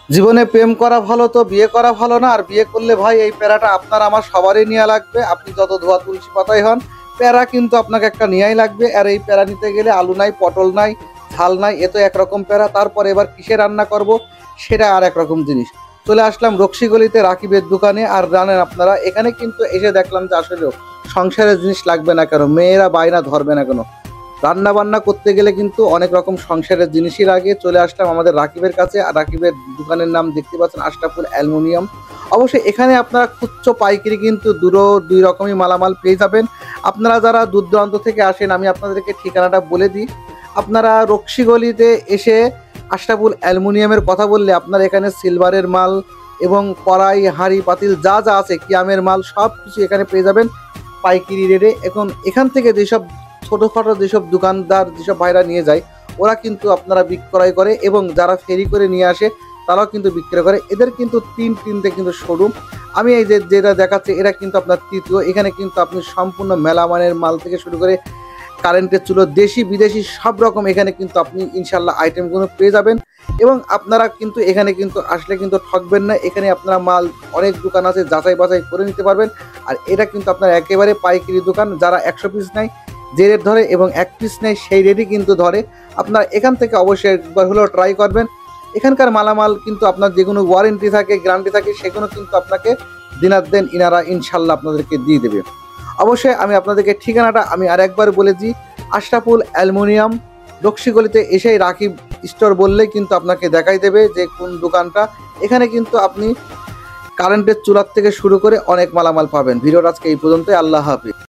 জীবনে প্রেম করা ভালো তো বিয়ে করা ভালো না। আর বিয়ে করলে ভাই এই প্যারাটা আপনার আমার সবারই নেওয়া লাগবে। আপনি যত ধোয়া তুলসী পাতাই হন, প্যারা কিন্তু আপনাকে একটা নেওয়াই লাগবে। আর এই প্যারা নিতে গেলে আলু নাই, পটল নাই, ঝাল নাই, এ তো একরকম প্যারা। তারপর এবার কিসে রান্না করব সেটা আর একরকম জিনিস। চলে আসলাম রক্সিগলিতে রাকিবের দোকানে। আর জানেন আপনারা, এখানে কিন্তু এসে দেখলাম যে আসলেও সংসারের জিনিস লাগবে না কেন, মেয়েরা বায়না ধরবে না কেন, রান্না বান্না করতে গেলে কিন্তু অনেক রকম সংসারের জিনিসই লাগে। চলে আসলাম আমাদের রাকিবের কাছে। আর রাকিবের দোকানের নাম দেখতে পাচ্ছেন আশরাফুল অ্যালুমিনিয়াম। অবশ্যই এখানে আপনারা খুচরো পাইকারি কিন্তু দুই রকমই মালামাল পেয়ে যাবেন। আপনারা যারা দূর দূরান্ত থেকে আসেন, আমি আপনাদেরকে ঠিকানাটা বলে দিই। আপনারা রক্সিগলিতে এসে আশরাফুল অ্যালুমিনিয়ামের কথা বললে আপনারা এখানে সিলভারের মাল এবং কড়াই, হাঁড়ি, পাতিল যা যা আছে, কিয়ামের মাল সব কিছু এখানে পেয়ে যাবেন পাইকারি রেটে। এখন এখান থেকে যেসব ছোটোখাটো যেসব দোকানদার, যেসব ভাইরা নিয়ে যায়, ওরা কিন্তু আপনারা বিক্রয় করে, এবং যারা ফেরি করে নিয়ে আসে তারাও কিন্তু বিক্রয় করে। এদের কিন্তু তিনটে কিন্তু শোরুম। আমি এই যে যেটা দেখাচ্ছি, এরা কিন্তু আপনার তৃতীয়। এখানে কিন্তু আপনি সম্পূর্ণ মেলামানের মাল থেকে শুরু করে কারেন্টের চুলো, দেশি বিদেশি সব রকম এখানে কিন্তু আপনি ইনশাল্লাহ আইটেমগুলো পেয়ে যাবেন। এবং আপনারা কিন্তু এখানে কিন্তু আসলে কিন্তু ঠকবেন না। এখানে আপনারা মাল, অনেক দোকান আছে, যাচাই বাছাই করে নিতে পারবেন। আর এটা কিন্তু আপনার একেবারে পাইকারি দোকান। যারা 100 পিস নেয় যে রেট ধরে, এবং 1 পিস নেয় সেই রেটই কিন্তু ধরে। আপনারা এখান থেকে অবশ্যই একবার হলেও ট্রাই করবেন। এখানকার মালামাল কিন্তু আপনার যেগুলো ওয়ারেন্টি থাকে, গ্যারান্টি থাকে, সেগুলো কিন্তু আপনাকে দিনার ইনারা ইনশাল্লাহ আপনাদেরকে দিয়ে দেবে। অবশ্যই আমি আপনাদেরকে ঠিকানাটা আমি আর একবার বলেছি, আশরাফুল অ্যালুমিনিয়াম, রক্সিগলিতে এসেই রাকিব স্টোর বললেই কিন্তু আপনাকে দেখাই দেবে যে কোন দোকানটা। এখানে কিন্তু আপনি কারেন্টের চুলার থেকে শুরু করে অনেক মালামাল পাবেন। ভিডিওটা আজকে এই পর্যন্তই। আল্লাহ হাফিজ।